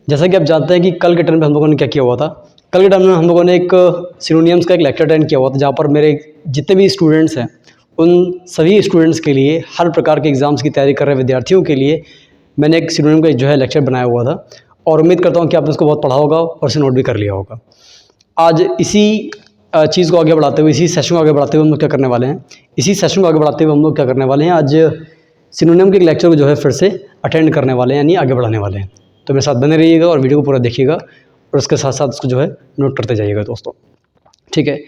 जैसा कि आप जानते हैं कि कल के टर्म पे हम लोगों ने क्या किया हुआ था। कल के टर्म में हम लोगों ने एक सिनोनियम्स का एक लेक्चर अटेंड किया हुआ था, जहाँ पर मेरे जितने भी स्टूडेंट्स हैं उन सभी स्टूडेंट्स के लिए, हर प्रकार के एग्ज़ाम्स की तैयारी कर रहे विद्यार्थियों के लिए मैंने एक सिनोनियम का जो है लेक्चर बनाया हुआ था, और उम्मीद करता हूँ कि आपने उसको बहुत पढ़ा होगा और उसे नोट भी कर लिया होगा। आज इसी चीज़ को आगे बढ़ाते हुए, इसी सेशन को आगे बढ़ाते हुए हम लोग क्या करने वाले हैं, आज सिनोनियम के लेक्चर को जो है फिर से अटेंड करने वाले हैं, यानी आगे बढ़ाने वाले हैं। तो मेरे साथ बने रहिएगा और वीडियो को पूरा देखिएगा और उसके साथ साथ उसको जो है नोट करते जाइएगा दोस्तों, ठीक है।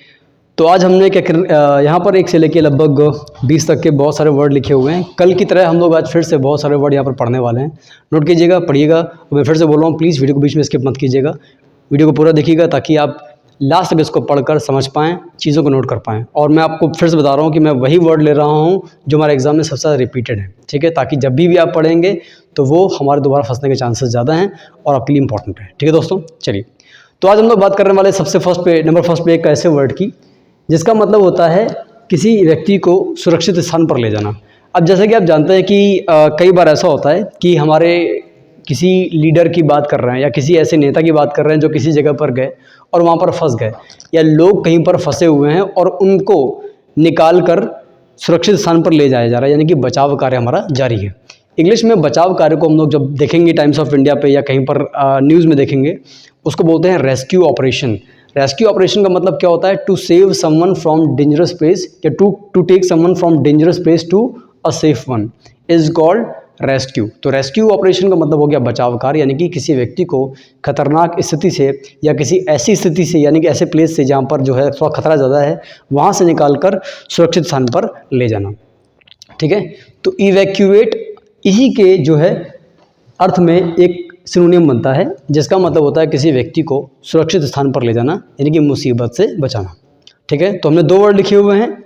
तो आज हमने क्या यहाँ पर 1 से लेकर लगभग 20 तक के बहुत सारे वर्ड लिखे हुए हैं। कल की तरह हम लोग आज फिर से बहुत सारे वर्ड यहाँ पर पढ़ने वाले हैं। नोट कीजिएगा, पढ़िएगा। और मैं फिर से बोल रहा हूँ, प्लीज़ वीडियो को बीच में स्किप मत कीजिएगा, वीडियो को पूरा देखिएगा ताकि आप लास्ट तक इसको पढ़कर समझ पाएँ, चीज़ों को नोट कर पाएँ। और मैं आपको फिर से बता रहा हूँ कि मैं वही वर्ड ले रहा हूँ जो हमारे एग्ज़ाम में सबसे ज़्यादा रिपीटेड है, ठीक है, ताकि जब भी आप पढ़ेंगे तो वो हमारे दोबारा फंसने के चांसेस ज़्यादा हैं और आपके लिए इंपॉर्टेंट है, ठीक है दोस्तों। चलिए, तो आज हम लोग बात करने वाले सबसे नंबर फर्स्ट पे एक ऐसे वर्ड की जिसका मतलब होता है किसी व्यक्ति को सुरक्षित स्थान पर ले जाना। अब जैसे कि आप जानते हैं कि कई बार ऐसा होता है कि हमारे किसी लीडर की बात कर रहे हैं या किसी ऐसे नेता की बात कर रहे हैं जो किसी जगह पर गए और वहाँ पर फंस गए, या लोग कहीं पर फंसे हुए हैं और उनको निकाल कर सुरक्षित स्थान पर ले जाया जा रहा है, यानी कि बचाव कार्य हमारा जारी है। इंग्लिश में बचाव कार्य को हम लोग जब देखेंगे टाइम्स ऑफ इंडिया पे या कहीं पर न्यूज़ में देखेंगे, उसको बोलते हैं रेस्क्यू ऑपरेशन। रेस्क्यू ऑपरेशन का मतलब क्या होता है? To save someone from dangerous place या to take someone from dangerous place to a safe one is called rescue. तो रेस्क्यू ऑपरेशन का मतलब हो गया बचाव कार्य, यानी कि किसी व्यक्ति को खतरनाक स्थिति से या किसी ऐसी स्थिति से, यानी कि ऐसे प्लेस से जहाँ पर जो है थोड़ा खतरा ज़्यादा है, वहाँ से निकालकर सुरक्षित स्थान पर ले जाना, ठीक है। तो इवैक्यूएट इसी के जो है अर्थ में एक सिनोनियम बनता है जिसका मतलब होता है किसी व्यक्ति को सुरक्षित स्थान पर ले जाना, यानी कि मुसीबत से बचाना, ठीक है। तो हमने 2 वर्ड लिखे हुए हैं,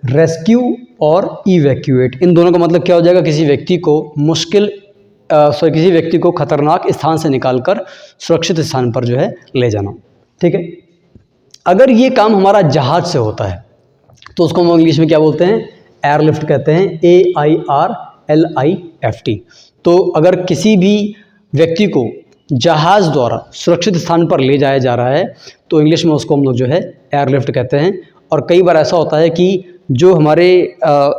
रेस्क्यू और इवैक्यूएट। इन दोनों का मतलब क्या हो जाएगा? किसी व्यक्ति को खतरनाक स्थान से निकालकर सुरक्षित स्थान पर जो है ले जाना, ठीक है। अगर ये काम हमारा जहाज से होता है तो उसको हम इंग्लिश में क्या बोलते हैं? एयरलिफ्ट कहते हैं, AIRLIFT। तो अगर किसी भी व्यक्ति को जहाज द्वारा सुरक्षित स्थान पर ले जाया जा रहा है तो इंग्लिश में उसको हम लोग जो है एयरलिफ्ट कहते हैं। और कई बार ऐसा होता है कि जो हमारे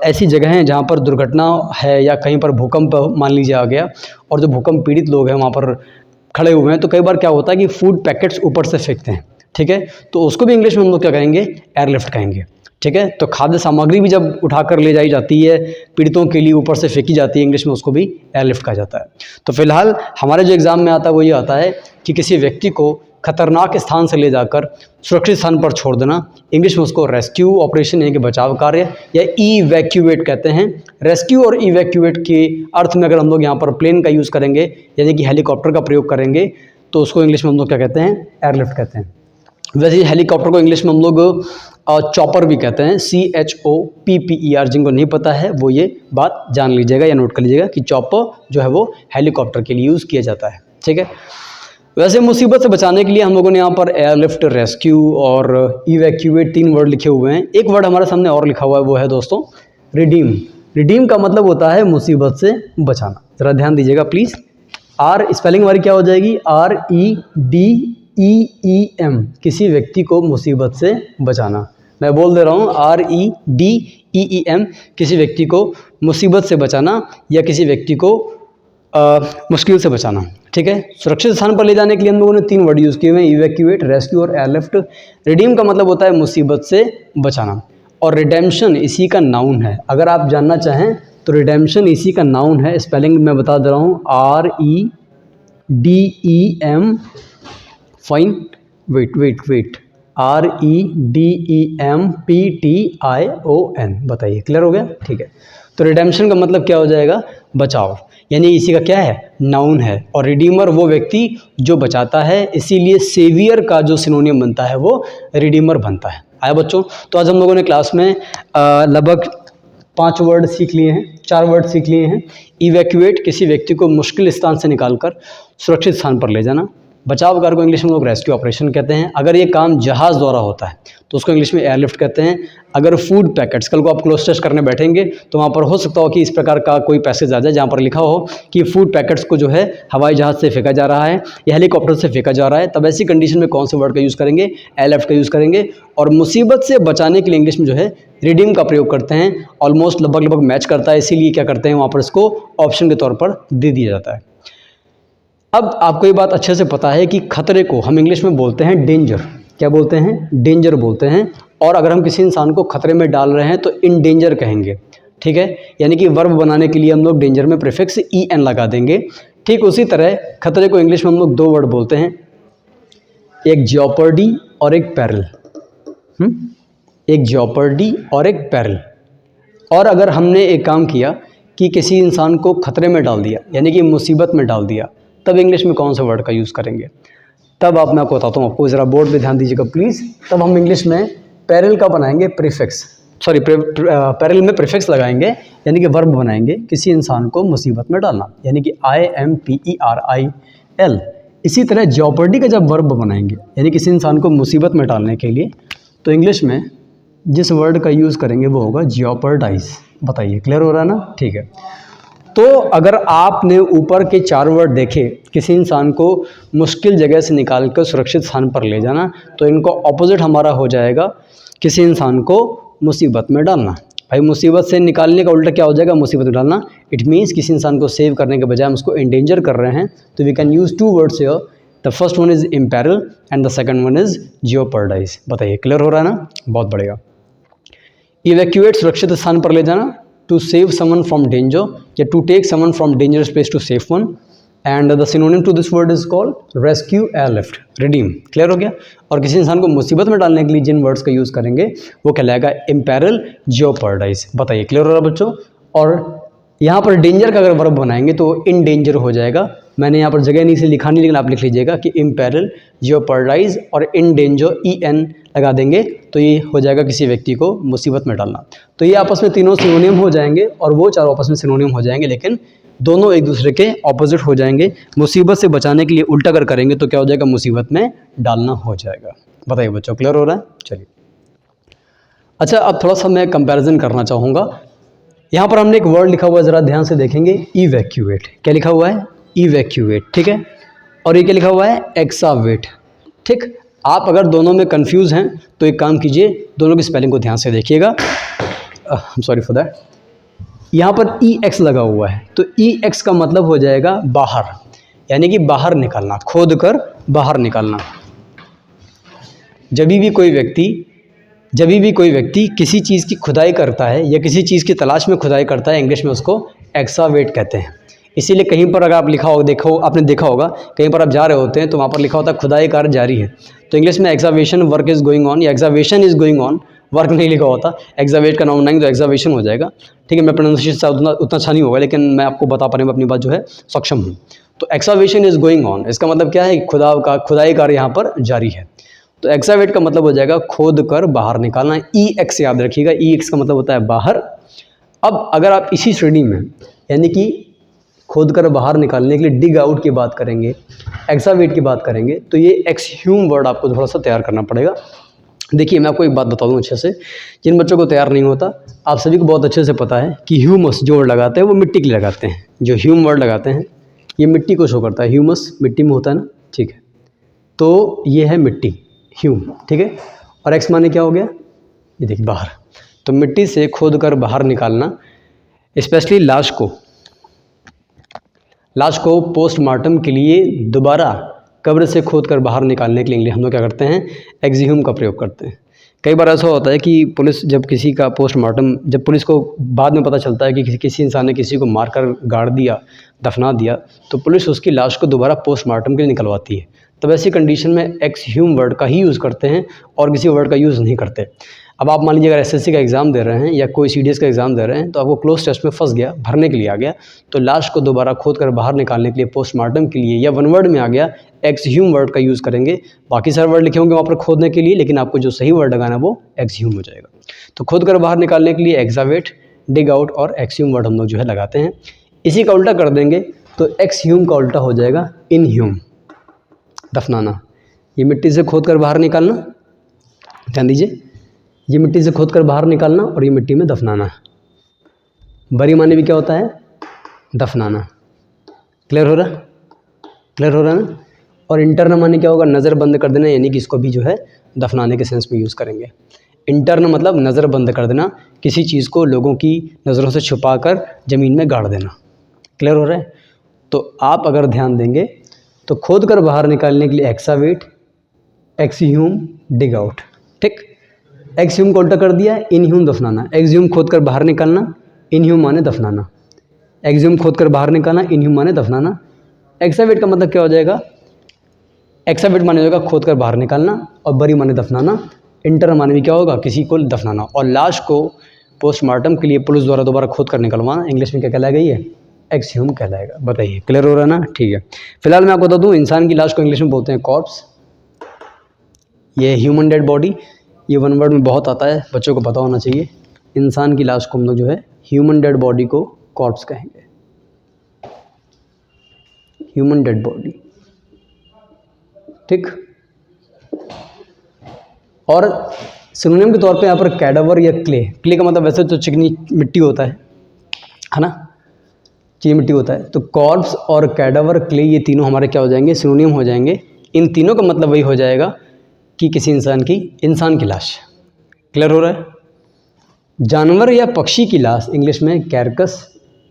ऐसी जगह हैं जहाँ पर दुर्घटना है या कहीं पर भूकंप मान लीजिए आ गया और जो भूकंप पीड़ित लोग हैं वहाँ पर खड़े हुए हैं, तो कई बार क्या होता है कि फूड पैकेट्स ऊपर से फेंकते हैं, ठीक है। तो उसको भी इंग्लिश में हम लोग क्या कहेंगे? एयरलिफ्ट कहेंगे, ठीक है। तो खाद्य सामग्री भी जब उठाकर ले जाई जाती है पीड़ितों के लिए, ऊपर से फेंकी जाती है, इंग्लिश में उसको भी एयरलिफ्ट कहा जाता है। तो फिलहाल हमारे जो एग्ज़ाम में आता है वो ये आता है कि किसी व्यक्ति को खतरनाक स्थान से ले जाकर सुरक्षित स्थान पर छोड़ देना, इंग्लिश में उसको रेस्क्यू ऑपरेशन यानी कि बचाव कार्य या इवैक्यूएट कहते हैं। रेस्क्यू और इवैक्यूएट के अर्थ में अगर हम लोग यहाँ पर प्लेन का यूज़ करेंगे यानी कि हेलीकॉप्टर का प्रयोग करेंगे तो उसको इंग्लिश में हम लोग क्या कहते हैं? एयरलिफ्ट कहते हैं। वैसे हेलीकॉप्टर को इंग्लिश में हम लोग चॉपर भी कहते हैं, CHOPPER। जिनको नहीं पता है वो ये बात जान लीजिएगा या नोट कर लीजिएगा कि चॉपर जो है वो हेलीकॉप्टर के लिए यूज़ किया जाता है, ठीक है। वैसे मुसीबत से बचाने के लिए हम लोगों ने यहाँ पर एयरलिफ्ट, रेस्क्यू और इवैक्यूएट 3 वर्ड लिखे हुए हैं। एक वर्ड हमारे सामने और लिखा हुआ है, वो है दोस्तों रिडीम। रिडीम का मतलब होता है मुसीबत से बचाना। ज़रा ध्यान दीजिएगा प्लीज़। R स्पेलिंग हमारी क्या हो जाएगी? REDEEM, किसी व्यक्ति को मुसीबत से बचाना। मैं बोल दे रहा हूँ, REDEEM, किसी व्यक्ति को मुसीबत से बचाना या किसी व्यक्ति को मुश्किल से बचाना, ठीक है। सुरक्षित स्थान पर ले जाने के लिए हम लोगों ने 3 वर्ड यूज़ किए हुए हैं, इवैक्यूएट, रेस्क्यू और एयरलिफ्ट। रिडीम का मतलब होता है मुसीबत से बचाना, और रिडेम्पशन इसी का नाउन है। अगर आप जानना चाहें तो रिडेम्पशन इसी का नाउन है। स्पेलिंग मैं बता दे रहा हूँ, REDEM, फाइन, वेट, REDEMPTION। बताइए, क्लियर हो गया? ठीक है। तो रिडेम्पशन का मतलब क्या हो जाएगा? बचाव, यानी इसी का क्या है? नाउन है। और रिडीमर वो व्यक्ति जो बचाता है, इसीलिए सेवियर का जो सिनोनियम बनता है वो रिडीमर बनता है। आया बच्चों? तो आज हम लोगों ने क्लास में लगभग 5 वर्ड सीख लिए हैं, 4 वर्ड सीख लिए हैं। इवैक्यूएट, किसी व्यक्ति को मुश्किल स्थान से निकालकर सुरक्षित स्थान पर ले जाना। बचाव कार्य को इंग्लिश में लोग रेस्क्यू ऑपरेशन कहते हैं। अगर ये काम जहाज़ द्वारा होता है तो उसको इंग्लिश में एयरलिफ्ट कहते हैं। अगर फूड पैकेट्स, कल को आप क्लोज टेस्ट करने बैठेंगे तो वहाँ पर हो सकता हो कि इस प्रकार का कोई पैसेज आ जाए जहाँ पर लिखा हो कि फूड पैकेट्स को जो है हवाई जहाज़ से फेंका जा रहा है या हेलीकॉप्टर से फेंका जा रहा है, तब ऐसी कंडीशन में कौन से वर्ड का यूज़ करेंगे? एयरलिफ्ट का यूज़ करेंगे। और मुसीबत से बचाने के लिए इंग्लिश में जो है रिडीम का प्रयोग करते हैं। ऑलमोस्ट लगभग मैच करता है, इसीलिए क्या करते हैं वहाँ पर इसको ऑप्शन के तौर पर दे दिया जाता है। अब आपको ये बात अच्छे से पता है कि खतरे को हम इंग्लिश में बोलते हैं डेंजर। क्या बोलते हैं? डेंजर बोलते हैं। और अगर हम किसी इंसान को खतरे में डाल रहे हैं तो इन डेंजर कहेंगे, ठीक है। यानी कि वर्ब बनाने के लिए हम लोग डेंजर में प्रीफिक्स en लगा देंगे। ठीक उसी तरह खतरे को इंग्लिश में हम लोग दो वर्ड बोलते हैं, एक जियोपर्डी और एक पैरल। एक जियोपर्डी और एक पैरल। और अगर हमने एक काम किया कि किसी इंसान को खतरे में डाल दिया, यानी कि मुसीबत में डाल दिया, तब इंग्लिश में कौन सा वर्ड का यूज़ करेंगे? तब आप, मैं आपको बताता हूँ, आपको ज़रा बोर्ड पे ध्यान दीजिएगा प्लीज़। तब हम इंग्लिश में पैरल का बनाएंगे प्रीफिक्स, सॉरी पैरल में प्रीफिक्स लगाएंगे, यानी कि वर्ब बनाएंगे किसी इंसान को मुसीबत में डालना, यानी कि IMPERIL। इसी तरह जियोपर्डी का जब वर्ब बनाएंगे, यानी किसी इंसान को मुसीबत में डालने के लिए, तो इंग्लिश में जिस वर्ड का यूज़ करेंगे वो होगा जियोपर्डाइज। बताइए, क्लियर हो रहा है ना? ठीक है। तो अगर आपने ऊपर के 4 वर्ड देखे, किसी इंसान को मुश्किल जगह से निकाल कर सुरक्षित स्थान पर ले जाना, तो इनको ऑपोजिट हमारा हो जाएगा किसी इंसान को मुसीबत में डालना। भाई मुसीबत से निकालने का उल्टा क्या हो जाएगा? मुसीबत में डालना। इट मीन्स किसी इंसान को सेव करने के बजाय हम उसको इंडेंजर कर रहे हैं। तो we can use 2 words here. The first one is imperil and the second one is jeopardize. बताइए, क्लियर हो रहा है ना? बहुत बढ़िया। इवैक्यूएट, सुरक्षित स्थान पर ले जाना, to save someone from danger या to take someone from dangerous place to safe one. And the synonym to this word is called rescue, airlift, redeem. Clear हो गया? और किसी इंसान को मुसीबत में डालने के लिए जिन वर्ड्स का यूज़ करेंगे वो कहलाएगा इम्पेरल, जियोपर्डाइज। बताइए, क्लियर हो रहा है बच्चों? और यहाँ पर डेंजर का अगर वर्ब बनाएंगे तो इन डेंजर हो जाएगा। मैंने यहाँ पर जगह नहीं से लिखा नहीं, लेकिन आप लिख लीजिएगा कि इम्पेरल, जियोपर्डाइज और इन डेंजर EN लगा देंगे तो ये हो जाएगा किसी व्यक्ति को मुसीबत में डालना। तो ये आपस में तीनों सिनोनिम हो जाएंगे और वो चारों आपस में सिनोनिम हो जाएंगे, लेकिन दोनों एक दूसरे के ऑपोजिट हो जाएंगे। मुसीबत से बचाने के लिए उल्टा अगर करेंगे तो क्या हो जाएगा? मुसीबत में डालना हो जाएगा। बताइए बच्चों, क्लियर हो रहा है? चलिए, अच्छा अब थोड़ा सा मैं कंपैरिजन करना चाहूँगा। यहाँ पर हमने एक वर्ड लिखा हुआ है, ज़रा ध्यान से देखेंगे, इवैक्यूएट। क्या लिखा हुआ है? इवैक्यूएट, ठीक है। और ये क्या लिखा हुआ है? एक्सावेट। ठीक, आप अगर दोनों में कंफ्यूज हैं तो एक काम कीजिए, दोनों की स्पेलिंग को ध्यान से देखिएगा। Sorry for that. यहाँ पर EX लगा हुआ है, तो EX का मतलब हो जाएगा बाहर, यानी कि बाहर निकालना, खोद कर बाहर निकालना। जब भी कोई व्यक्ति किसी चीज़ की खुदाई करता है या किसी चीज़ की तलाश में खुदाई करता है, इंग्लिश में उसको एक्सावेट कहते हैं। इसीलिए कहीं पर अगर आप आपने देखा होगा, कहीं पर आप जा रहे होते हैं तो वहाँ पर लिखा होता है खुदाई कार्य जारी है, तो इंग्लिश में एक्सावेशन वर्क इज़ गोइंग ऑन या एक्सावेशन इज़ गोइंग ऑन, वर्क नहीं लिखा होता। एक्सावेट का नाउन बनाएंगे तो एक्सावेशन हो जाएगा। ठीक है, मैं प्रोनाउंसिएशन उतना अच्छा नहीं होगा, लेकिन मैं आपको बता पाने में अपनी बात जो है सक्षम हूँ। तो एक्सावेशन इज़ गोइंग ऑन, इसका मतलब क्या है? खुदाई कार्य यहाँ पर जारी है। तो एक्सावेट का मतलब हो जाएगा खोद कर बाहर निकालना। EX याद रखिएगा, EX का मतलब होता है बाहर। अब अगर आप इसी श्रेणी में, यानी कि खोद कर बाहर निकालने के लिए डिग आउट की बात करेंगे, एक्सावेट की बात करेंगे, तो ये एक्सह्यूम वर्ड आपको थोड़ा सा तैयार करना पड़ेगा। देखिए, मैं आपको एक बात बता दूं अच्छे से, जिन बच्चों को तैयार नहीं होता, आप सभी को बहुत अच्छे से पता है कि ह्यूमस जो वर्ड लगाते हैं वो मिट्टी के लिए लगाते हैं। जो ह्यूम वर्ड लगाते हैं ये मिट्टी को शो करता है। ह्यूमस मिट्टी में होता है ना, ठीक है। तो ये है मिट्टी, ह्यूम, ठीक है। और एक्स माने क्या हो गया? ये देखिए बाहर। तो मिट्टी से खोद कर बाहर निकालना, स्पेशली लाश को पोस्टमार्टम के लिए दोबारा कब्र से खोद कर बाहर निकालने के लिए हम लोग क्या करते हैं? एक्सह्यूम का प्रयोग करते हैं। कई बार ऐसा होता है कि पुलिस जब किसी का पोस्टमार्टम, जब पुलिस को बाद में पता चलता है कि किसी इंसान ने किसी को मारकर गाड़ दिया, दफना दिया, तो पुलिस उसकी लाश को दोबारा पोस्टमार्टम के लिए निकलवाती है। तब ऐसी कंडीशन में एक्सह्यूम वर्ड का ही यूज़ करते हैं और किसी वर्ड का यूज़ नहीं करते। अब आप मान लीजिए अगर SSC का एग्ज़ाम दे रहे हैं या कोई CDS का एग्ज़ाम दे रहे हैं, तो आपको क्लोज टेस्ट में फंस गया, भरने के लिए आ गया, तो लाश को दोबारा खोद कर बाहर निकालने के लिए पोस्टमार्टम के लिए या वन वर्ड में आ गया, एक्सह्यूम वर्ड का यूज़ करेंगे। बाकी सारे वर्ड लिखे होंगे वहाँ पर खोदने के लिए, लेकिन आपको जो सही वर्ड लगाना है वो एक्सह्यूम हो जाएगा। तो खोद कर बाहर निकालने के लिए एक्सावेट, डिग आउट और एक्सह्यूम वर्ड हम लोग जो है लगाते हैं। इसी का उल्टा कर देंगे तो एक्सह्यूम का उल्टा हो जाएगा इनह्यूम। दफनाना। ये मिट्टी से खोद कर बाहर निकालना, ध्यान दीजिए, ये मिट्टी से खोद कर बाहर निकालना और ये मिट्टी में दफनाना। बरी माने भी क्या होता है, दफनाना। क्लियर हो रहा, क्लियर हो रहा है ना। और इंटर्न माने क्या होगा, नज़र बंद कर देना, यानी कि इसको भी जो है दफनाने के सेंस में यूज़ करेंगे। इंटर्न मतलब नज़र बंद कर देना, किसी चीज़ को लोगों की नज़रों से छुपा कर ज़मीन में गाड़ देना। क्लियर हो रहा है। तो आप अगर ध्यान देंगे तो खोद कर बाहर निकालने के लिए एक्सावेट, एक्सह्यूम, डिग आउट। ठीक, एक्सह्यूम को उल्टा कर दिया, इनह्यूम दफनाना। एक्सह्यूम खोद कर बाहर निकालना, इनह्यूम माने दफनाना। एक्सह्यूम खोद कर बाहर निकालना, इनह्यूम माने दफनाना। एक्सावेट का मतलब क्या हो जाएगा, एक्सावेट माने होगा खोद कर बाहर निकालना और बरी माने दफनाना। इंटर माने भी क्या होगा, किसी को दफनाना। और लाश को पोस्टमार्टम के लिए पुलिस द्वारा दोबारा खोद कर निकलवाना, इंग्लिश में क्या कहलाएगा, ये एक्सह्यूम कहलाएगा। बताइए, क्लियर हो रहा है ना। ठीक है, फिलहाल मैं आपको बता दूं, इंसान की लाश को इंग्लिश में बोलते हैं कॉर्प्स। ये ह्यूमन डेड बॉडी, ये वन वर्ड में बहुत आता है, बच्चों को पता होना चाहिए। इंसान की लाश को हम लोग जो है ह्यूमन डेड बॉडी को कॉर्प्स कहेंगे, ह्यूमन डेड बॉडी। ठीक, और सिनोनिम के तौर पे यहाँ पर कैडावर या क्ले, क्ले का मतलब वैसे तो चिकनी मिट्टी होता है ना, चीनी मिट्टी होता है। तो कॉर्प्स और कैडावर, क्ले, ये तीनों हमारे क्या हो जाएंगे, सिनोनिम हो जाएंगे। इन तीनों का मतलब वही हो जाएगा कि किसी इंसान की लाश। क्लियर हो रहा है। जानवर या पक्षी की लाश इंग्लिश में कैरकस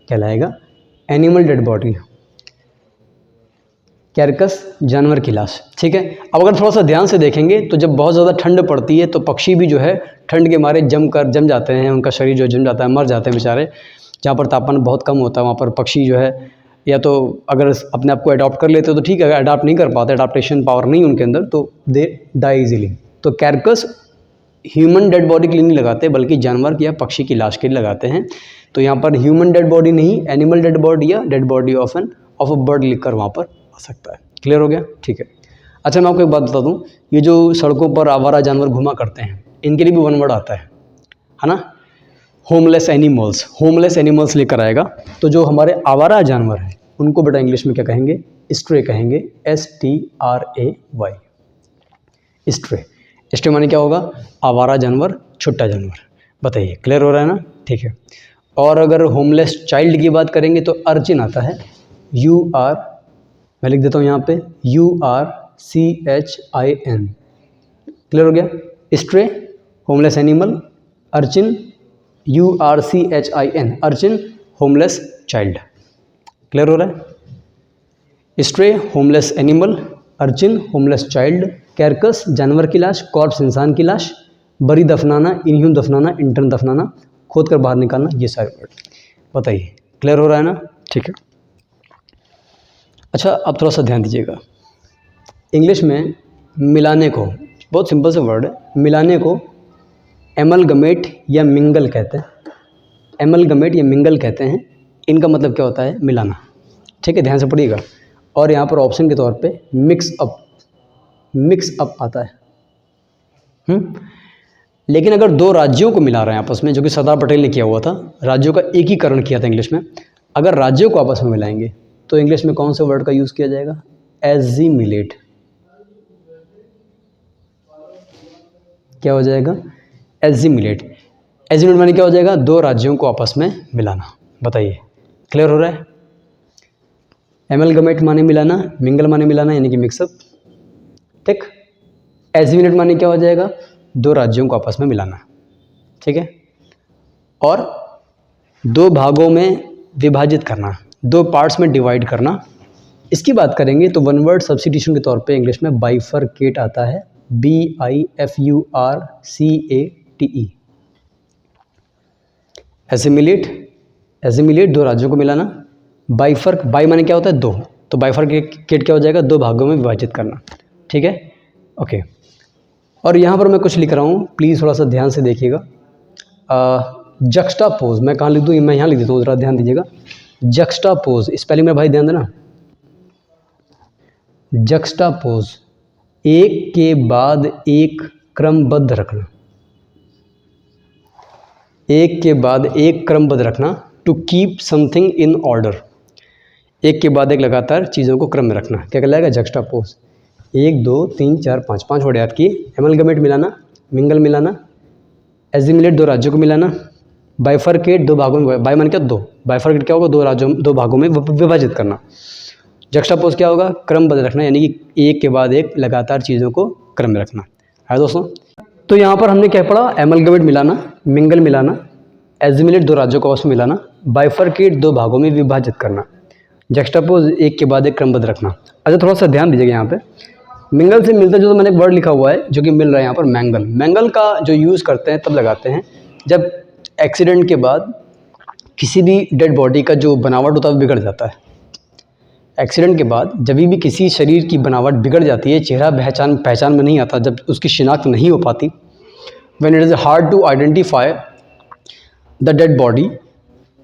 कहलाएगा, एनिमल डेड बॉडी। कैरकस जानवर की लाश। ठीक है, अब अगर थोड़ा सा ध्यान से देखेंगे तो जब बहुत ज़्यादा ठंड पड़ती है तो पक्षी भी जो है ठंड के मारे जम जाते हैं, उनका शरीर जो जम जाता है, मर जाते हैं बेचारे। जहाँ पर तापमान बहुत कम होता है वहाँ पर पक्षी जो है, या तो अगर अपने आप को अडॉप्ट कर लेते हो तो ठीक है, अगर अडॉप्ट नहीं कर पाते, अडाप्टेशन पावर नहीं उनके अंदर, तो दे डाई इजीली। तो कैरकस ह्यूमन डेड बॉडी के लिए नहीं लगाते, बल्कि जानवर की या पक्षी की लाश के लिए लगाते हैं। तो यहाँ पर ह्यूमन डेड बॉडी नहीं, एनिमल डेड बॉडी या dead body of a bird लिखकर वहाँ पर आ सकता है। क्लियर हो गया। ठीक है, अच्छा मैं आपको एक बात बता दूँ, ये जो सड़कों पर आवारा जानवर घुमा करते हैं, इनके लिए भी वन वर्ड आता है ना, होमलेस एनिमल्स। होमलेस एनिमल्स लेकर आएगा। तो जो हमारे आवारा जानवर हैं उनको बेटा इंग्लिश में क्या कहेंगे, स्ट्रे कहेंगे, STRAY, स्ट्रे। स्ट्रे माने क्या होगा, आवारा जानवर, छुट्टा जानवर। बताइए, क्लियर हो रहा है ना। ठीक है, और अगर होमलेस चाइल्ड की बात करेंगे तो अर्चिन आता है, UR, मैं लिख देता हूँ यहाँ पे, URCHIN। क्लियर हो गया। Stray, homeless animal, urchin, URCHIN, urchin, homeless child. Clear हो रहा है। Stray, homeless animal, urchin, homeless child, carcass, जानवर की लाश, कॉर्प्स, इंसान की लाश, बरी दफनाना, इनह्यूम दफनाना, इंटर्न दफनाना, खोद कर बाहर निकालना, ये सारे वर्ड। बताइए, क्लियर हो रहा है ना। ठीक है, अच्छा अब थोड़ा सा ध्यान दीजिएगा। इंग्लिश में मिलाने को, बहुत सिंपल सा वर्ड है, मिलाने को एमलगमेट या मिंगल कहते हैं। एमलगमेट या मिंगल कहते हैं। इनका मतलब क्या होता है, मिलाना। ठीक है, ध्यान से पढ़िएगा। और यहाँ पर ऑप्शन के तौर पे मिक्स अप आता है। लेकिन अगर दो राज्यों को मिला रहे हैं आपस में, जो कि सरदार पटेल ने किया हुआ था, राज्यों का एकीकरण किया था इंग्लिश में, अगर राज्यों को आपस में मिलाएंगे तो इंग्लिश में कौन से वर्ड का यूज़ किया जाएगा, एजिमिलेट। क्या हो जाएगा, एजिमिलेट। एजिमिलेट माने क्या हो जाएगा, दो राज्यों को आपस में मिलाना। बताइए, क्लियर हो रहा है। एमलगमेट माने मिलाना, मिंगल माने मिलाना, यानी कि मिक्सअप। ठीक, एजिमिलेट माने क्या हो जाएगा, दो राज्यों को आपस में मिलाना। ठीक है, और दो भागों में विभाजित करना, दो पार्ट्स में डिवाइड करना। इसकी बात करेंगे तो वन वर्ड सब्स्टिट्यूशन के तौर पे इंग्लिश में बाइफरकेट आता है, BIFURCATE। एजिमिलेट दो राज्यों को मिलाना। बाइफर्क, बाई माने क्या होता है, दो, तो बाइफरकेट क्या हो जाएगा, दो भागों में विभाजित करना। ठीक है, ओके। और यहाँ पर मैं कुछ लिख रहा हूँ, प्लीज़ थोड़ा सा ध्यान से देखिएगा। जक्स्टापोज, मैं कहाँ लिख दूँ, मैं यहाँ लिख देता हूँ, ज़रा ध्यान दीजिएगा। जक्स्टापोज, स्पेलिंग में भाई ध्यान देना। जक्स्टापोज, एक के बाद एक क्रमबद्ध रखना, एक के बाद एक क्रमबद्ध रखना। To keep something in order, एक के बाद एक लगातार चीज़ों को क्रम में रखना, क्या कहलाएगा, जक्स्टापोज। 1 2 3 4 5 5 वर्ड याद किए। एमलगमेट मिलाना, मिंगल मिलाना, एजिमुलेट दो राज्यों को मिलाना, बाइफरकेट दो भागों में, बाई मान क्या दो, बाइफरकेट क्या होगा दो राज्यों दो भागों में विभाजित करना। जक्स्टापोज क्या होगा क्रमबद्ध रखना, यानी कि एक के बाद एक लगातार चीज़ों को क्रम में रखना है दोस्तों। तो यहाँ पर हमने क्या पढ़ा, एमलगमेट मिलाना, मिंगल मिलाना, एजिमुलेट दो राज्यों को आपस में मिलाना, बाइफरकेट दो भागों में विभाजित करना, जक्स्टापोज एक के बाद एक क्रमबद्ध रखना। अच्छा थोड़ा सा ध्यान दीजिएगा यहाँ पे, मिंगल से मिलता जो तो मैंने एक वर्ड लिखा हुआ है जो कि मिल रहा है यहाँ पर मैंगल। मैंगल का जो यूज़ करते हैं तब लगाते हैं जब एक्सीडेंट के बाद किसी भी डेड बॉडी का जो बनावट होता है वो बिगड़ जाता है। एक्सीडेंट के बाद जब भी किसी शरीर की बनावट बिगड़ जाती है, चेहरा पहचान में नहीं आता, जब उसकी शिनाख्त नहीं हो पाती, when it is hard to identify the dead body,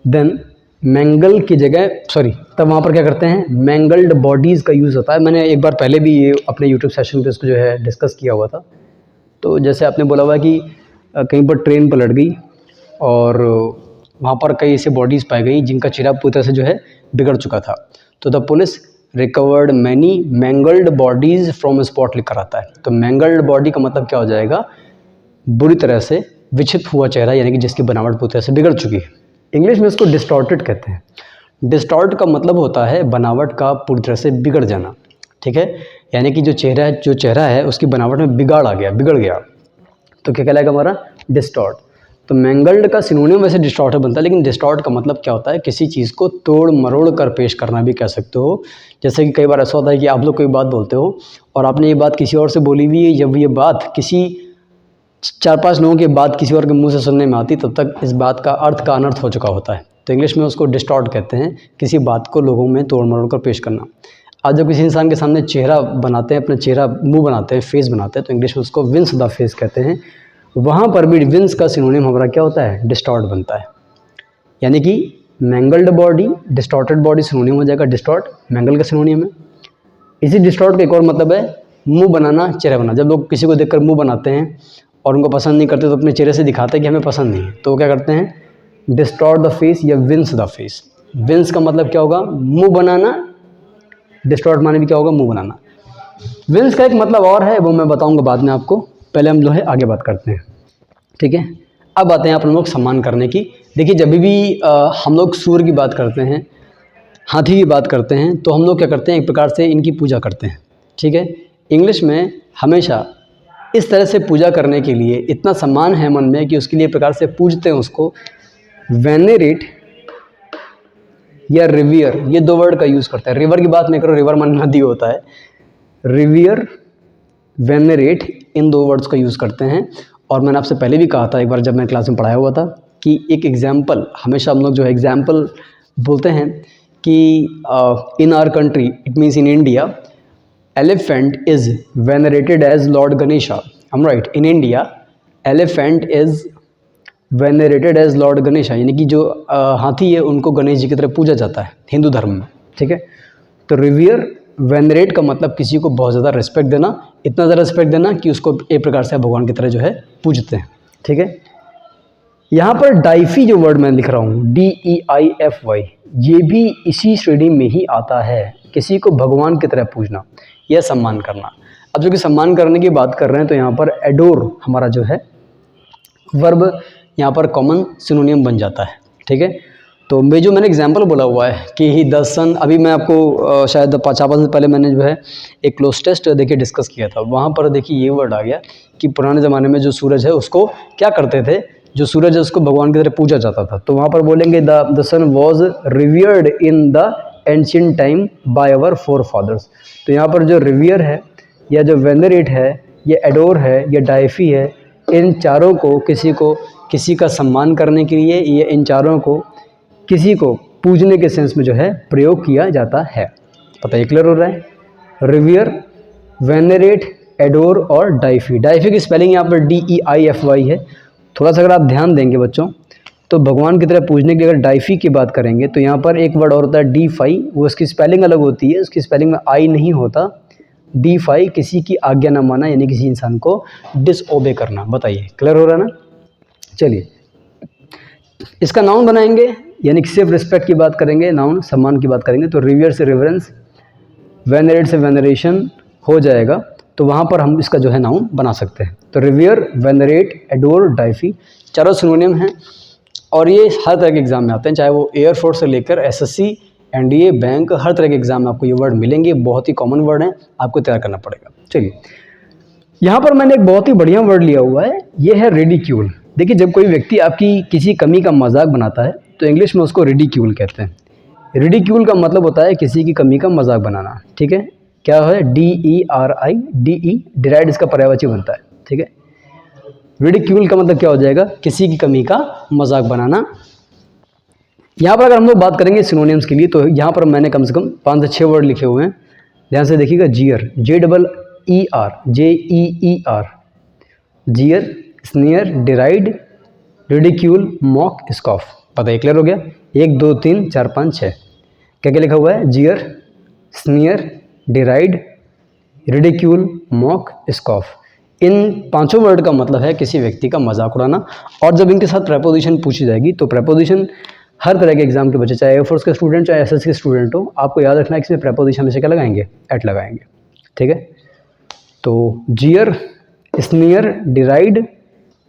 then mangle की जगह तब वहाँ पर क्या करते हैं, मैंगल्ड बॉडीज़ का यूज़ होता है। मैंने एक बार पहले भी ये अपने यूट्यूब सेशन पे इसको जो है डिस्कस किया हुआ था। तो जैसे आपने बोला हुआ कि कहीं पर ट्रेन पलट गई और वहाँ पर कई ऐसे बॉडीज़ पाई गई जिनका चेहरा पूरी तरह से जो है बिगड़ चुका था। तो the police recovered many mangled bodies from spot लिखकर आता है। तो मैंगल्ड बॉडी का मतलब क्या हो जाएगा, बुरी तरह से विक्षिप्त हुआ चेहरा, यानी कि जिसकी बनावट पूरी तरह से बिगड़ चुकी है। इंग्लिश में इसको डिस्टॉर्टेड कहते हैं। डिस्टॉर्ट का मतलब होता है बनावट का पूरी तरह से बिगड़ जाना, ठीक है, यानी कि जो चेहरा है उसकी बनावट में बिगड़ गया, तो क्या कहलाएगा हमारा डिस्टॉर्ट। तो मैंगल्ड का सिनोनिम वैसे डिस्टॉर्ट बनता है, लेकिन डिस्टॉर्ट का मतलब क्या होता है, किसी चीज़ को तोड़ मरोड़ कर पेश करना भी कह सकते हो। जैसे कि कई बार ऐसा होता है कि आप लोग कोई बात बोलते हो और आपने ये बात किसी और से बोली हुई है, जब ये बात किसी 4-5 लोगों के बाद किसी और के मुंह से सुनने में आती, तब तक इस बात का अर्थ का अनर्थ हो चुका होता है। तो इंग्लिश में उसको डिस्टॉर्ट कहते हैं, किसी बात को लोगों में तोड़ मरोड़ कर पेश करना। आज जब किसी इंसान के सामने चेहरा बनाते हैं, अपना चेहरा मुंह बनाते हैं, फेस बनाते हैं, तो इंग्लिश में उसको विंस द फेस कहते हैं। वहाँ पर भी विंस का सिनोनिम हमारा क्या होता है, डिस्टॉर्ट बनता है। यानी कि mangled body, distorted body synonym हो जाएगा, डिस्टॉर्ट मैंगल का सिनोनिम है। इसी डिस्टॉर्ट का एक और मतलब है मुंह बनाना, चेहरा बनाना। जब लोग किसी को देखकर मुंह बनाते हैं और उनको पसंद नहीं करते तो अपने चेहरे से दिखाते हैं कि हमें पसंद नहीं है, तो वो क्या करते हैं, डिस्टॉर्ट द फेस या विंस द फेस। विंस का मतलब क्या होगा, मुंह बनाना, डिस्टॉर्ट माने भी क्या होगा, मुंह बनाना। विंस का एक मतलब और है, वो मैं बताऊंगा बाद में आपको, पहले हम जो है आगे बात करते हैं, ठीक है। अब आते हैं आप लोग सम्मान करने की। देखिए जब भी हम लोग सूर की बात करते हैं, हाथी की बात करते हैं, तो हम लोग क्या करते हैं, एक प्रकार से इनकी पूजा करते हैं, ठीक है। इंग्लिश में हमेशा इस तरह से पूजा करने के लिए इतना सम्मान है मन में कि उसके लिए एक प्रकार से पूजते हैं उसको। वेनेरेट या रिवियर, ये दो वर्ड का यूज़ करते हैं। रिवर की बात नहीं करो, रिवर मान नदी होता है। रिवियर, वेनेरेट, इन दो वर्ड्स का यूज़ करते हैं। और मैंने आपसे पहले भी कहा था एक बार जब मैं क्लास में पढ़ाया हुआ था कि एक एग्जाम्पल, हमेशा हम लोग जो है एग्जाम्पल बोलते हैं कि in our country, it means in India, elephant is venerated as Lord Ganesha. I'm right. In India, elephant is venerated as Lord Ganesha. यानी कि जो हाथी है उनको गणेश जी की तरह पूजा जाता है हिंदू धर्म में, ठीक है। तो रिवियर, वेनरेट का मतलब किसी को बहुत ज़्यादा रिस्पेक्ट देना, इतना ज़्यादा रिस्पेक्ट देना कि उसको एक प्रकार से भगवान की तरह जो है पूजते हैं, ठीक है। यहाँ पर डाइफी जो वर्ड मैं लिख रहा हूँ, DEIFY, ये भी इसी श्रेणी में ही आता है, किसी को भगवान की तरह पूजना या सम्मान करना। अब जो कि सम्मान करने की बात कर रहे हैं, तो यहाँ पर एडोर हमारा जो है वर्ब यहाँ पर कॉमन सिनोनियम बन जाता है, ठीक है। तो मैंने एग्जांपल बोला हुआ है कि ही द सन, अभी मैं आपको शायद 5 दिन पहले मैंने जो है एक क्लोज टेस्ट देखिए डिस्कस किया था, वहाँ पर देखिए ये वर्ड आ गया कि पुराने ज़माने में जो सूरज है उसको क्या करते थे, जो सूरज है उसको भगवान की तरह पूजा जाता था। तो वहाँ पर बोलेंगे the sun was revered in the ancient time by our forefathers. तो यहाँ पर जो रिवियर है या जो वेनरेट है या एडोर है या डाइफी है, इन चारों को किसी का सम्मान करने के लिए या इन चारों को किसी को पूजने के सेंस में जो है प्रयोग किया जाता है। पता है, क्लियर हो रहा है। रिवियर, वेनरेट, एडोर और डाइफी। डाइफी की स्पेलिंग यहाँ पर DEIFY है। थोड़ा सा अगर आप ध्यान देंगे बच्चों, तो भगवान की तरह पूजने की अगर डाइफी की बात करेंगे तो यहाँ पर एक वर्ड और होता है DFI, वो उसकी स्पेलिंग अलग होती है, उसकी स्पेलिंग में आई नहीं होता। DFI किसी की आज्ञा न माना, यानी किसी इंसान को डिसओबे करना। बताइए, क्लियर हो रहा है ना। चलिए इसका नाउन बनाएंगे, यानी कि सिर्फ रिस्पेक्ट की बात करेंगे, नाउन सम्मान की बात करेंगे, तो रिवियर से रिवरेंस, वेनरेट से वेनरेशन, हो जाएगा तो वहाँ पर हम इसका जो है नाउन बना सकते हैं। तो रिवियर, वेनरेट, एडोर, डाइफी चारों सिनोनिम हैं और ये हर तरह के एग्जाम में आते हैं, चाहे वो एयरफोर्स से लेकर एसएससी, एनडीए, बैंक, हर तरह के एग्जाम में आपको ये वर्ड मिलेंगे। बहुत ही कॉमन वर्ड हैं, आपको तैयार करना पड़ेगा। चलिए, यहाँ पर मैंने एक बहुत ही बढ़िया वर्ड लिया हुआ है, ये है रिडिक्यूल। देखिए, जब कोई व्यक्ति आपकी किसी कमी का मजाक बनाता है तो इंग्लिश में उसको रिडिक्यूल कहते हैं। रिडिक्यूल का मतलब होता है किसी की कमी का मजाक बनाना। ठीक है, क्या है? DERIDE, डिराइड इसका पर्यायवाची बनता है। ठीक है, रिडिक्यूल का मतलब क्या हो जाएगा? किसी की कमी का मजाक बनाना। यहाँ पर अगर हम लोग बात करेंगे सिनोनिम्स के लिए तो यहाँ पर मैंने कम से कम 5 से 6 वर्ड लिखे हुए हैं। ध्यान से देखिएगा। जियर, JEER, जियर, स्नीयर, डिराइड, रिडिक्यूल, मॉक, स्कॉफ। बताइए, क्लियर हो गया? 1 2 3 4 5 6 क्या क्या लिखा हुआ है? जियर, स्नीयर, डिराइड, रिडिक्यूल, मॉक, स्कॉफ। इन 5 वर्ड का मतलब है किसी व्यक्ति का मजाक उड़ाना। और जब इनके साथ प्रेपोजिशन पूछी जाएगी तो प्रेपोजिशन हर तरह के एग्जाम के बच्चे, चाहे एयरफोर्स के स्टूडेंट, चाहे एसएससी के स्टूडेंट हो, आपको याद रखना है कि इसमें प्रेपोजिशन हमेशा क्या लगाएंगे? एट लगाएंगे। ठीक है, तो जियर, स्नीयर, डिराइड,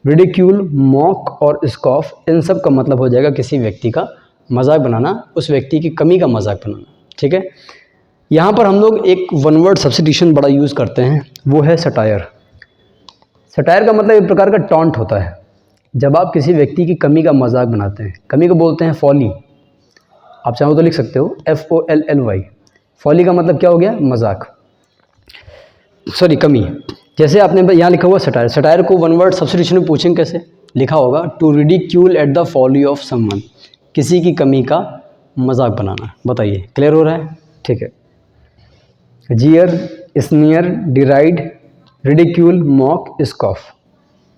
रिडिक्यूल, मॉक और स्कॉफ, इन सब का मतलब हो जाएगा किसी व्यक्ति का मजाक बनाना, उस व्यक्ति की कमी का मजाक बनाना। ठीक है, यहाँ पर हम लोग एक वन वर्ड सब्स्टिट्यूशन बड़ा यूज़ करते हैं, वो है सटायर। सटायर का मतलब एक प्रकार का टॉन्ट होता है। जब आप किसी व्यक्ति की कमी का मजाक बनाते हैं, कमी को बोलते हैं फॉली। आप चाहो तो लिख सकते हो FOLLY। फॉली का मतलब क्या हो गया? मजाक, सॉरी कमी। जैसे आपने यहाँ लिखा हुआ सटायर, सटायर को वन वर्ड सब्स्टिट्यूशन में पूछेंगे कैसे लिखा होगा? To ridicule at the folly of someone, किसी की कमी का मजाक बनाना। बताइए, क्लियर हो रहा है? ठीक है, जियर, स्नीयर, डिराइड, रिडिक्यूल, मॉक, स्कॉफ।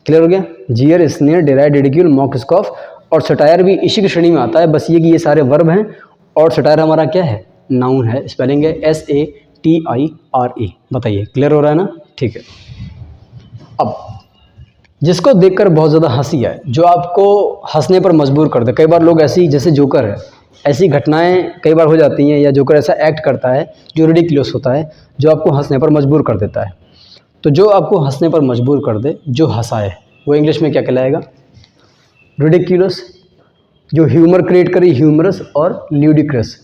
क्लियर हो गया? जियर, स्नीयर, डिराइड, रिडिक्यूल, मॉक, स्कॉफ। और सटायर भी इसी की श्रेणी में आता है, बस ये कि ये सारे वर्ब हैं और सटायर हमारा क्या है? नाउन है। स्पेलिंग है SATIRE। बताइए, क्लियर हो रहा है ना? ठीक है, अब जिसको देखकर बहुत ज़्यादा हंसी आए, जो आपको हंसने पर मजबूर कर दे। कई बार लोग ऐसी, जैसे जोकर है, ऐसी घटनाएं कई बार हो जाती हैं, या जोकर ऐसा एक्ट करता है जो रिडिकुलस होता है, जो आपको हंसने पर मजबूर कर देता है। तो जो आपको हंसने पर मजबूर कर दे, जो हंसाए, वो इंग्लिश में क्या कहलाएगा? रिडिकुलस। जो ह्यूमर क्रिएट करे, ह्यूमरस और ल्यूडिक्रस।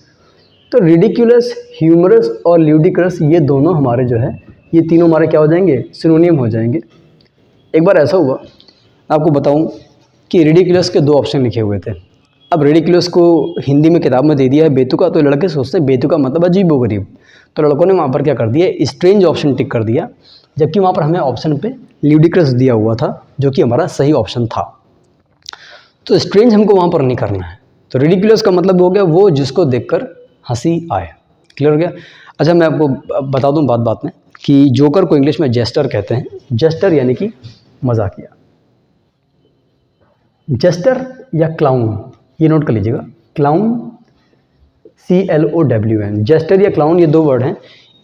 तो रिडिकुलस, ह्यूमरस और ल्यूडिक्रस, ये दोनों हमारे जो है, ये तीनों हमारे क्या हो जाएंगे? सिनोनिम हो जाएंगे। एक बार ऐसा हुआ, आपको बताऊं कि रिडिकुलस के 2 ऑप्शन लिखे हुए थे। अब रिडिकुलस को हिंदी में किताब में दे दिया है बेतुका, तो लड़के सोचते हैं बेतुका मतलब अजीबोगरीब। तो लड़कों ने वहाँ पर क्या कर दिया? स्ट्रेंज ऑप्शन टिक कर दिया, जबकि वहाँ पर हमें ऑप्शन पे ल्यूडिक्रस दिया हुआ था, जो कि हमारा सही ऑप्शन था। तो स्ट्रेंज हमको वहाँ पर नहीं करना है। तो रिडिकुलस का मतलब हो गया वो जिसको देखकर हंसी आए। क्लियर हो गया? अच्छा, मैं आपको बता दूं बात बात में कि जोकर को इंग्लिश में जेस्टर कहते हैं। जेस्टर यानी कि मजाकिया। जेस्टर या क्लाउन, ये नोट कर लीजिएगा। Clown, CLOWN। जेस्टर या क्लाउन, ये 2 वर्ड हैं।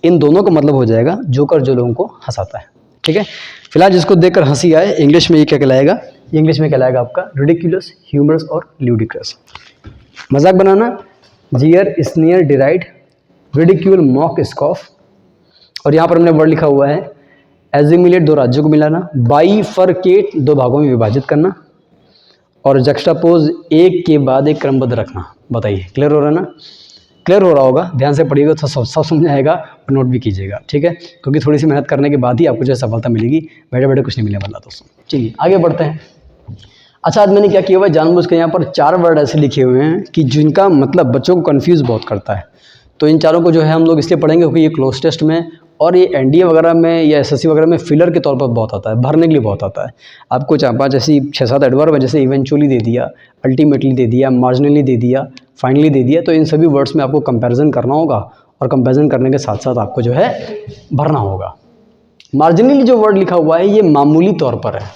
इन दोनों का मतलब हो जाएगा जोकर, जो लोगों को हंसाता है। ठीक है, फिलहाल जिसको देखकर हंसी आए, इंग्लिश में ये क्या कहलाएगा? इंग्लिश में कहलाएगा आपका रिडिकुलस, ह्यूमरस और ल्यूडिक्रस। मजाक बनाना, जियर, स्नीयर, डिराइड, रिडिक्यूल, मॉक, स्कॉफ। और यहाँ पर हमने वर्ड लिखा हुआ है एजिमुलेट, 2 राज्यों को मिलाना, बाइफरकेट, 2 भागों में विभाजित करना, और जक्स्टापोज, एक के बाद एक क्रमबद्ध रखना। बताइए, क्लियर हो रहा है ना? क्लियर हो रहा होगा, ध्यान से पढ़िएगा तो सब समझ आएगा, और नोट भी कीजिएगा। ठीक है, क्योंकि थोड़ी सी मेहनत करने के बाद ही आपको जो सफलता मिलेगी, बैठे बैठे कुछ नहीं मिलने वाला दोस्तों। चलिए आगे बढ़ते हैं। अच्छा, आज मैंने क्या किया हुआ है, जानबूझ के यहाँ पर 4 वर्ड ऐसे लिखे हुए हैं कि जिनका मतलब बच्चों को कन्फ्यूज़ बहुत करता है। तो इन चारों को जो है हम लोग इसलिए पढ़ेंगे क्योंकि ये क्लोज टेस्ट में और ये एनडीए वगैरह में या एसएससी वगैरह में फिलर के तौर पर बहुत आता है, भरने के लिए बहुत आता है। आपको 4-5 ऐसी 6-7 एडवर्ब है, जैसे इवेंचुअली दे दिया, अल्टीमेटली दे दिया, मार्जिनली दे दिया, फाइनली दे दिया। तो इन सभी वर्ड्स में आपको कंपैरिजन करना होगा, और कंपैरिजन करने के साथ साथ आपको जो है भरना होगा। मार्जिनली जो वर्ड लिखा हुआ है, ये मामूली तौर पर है।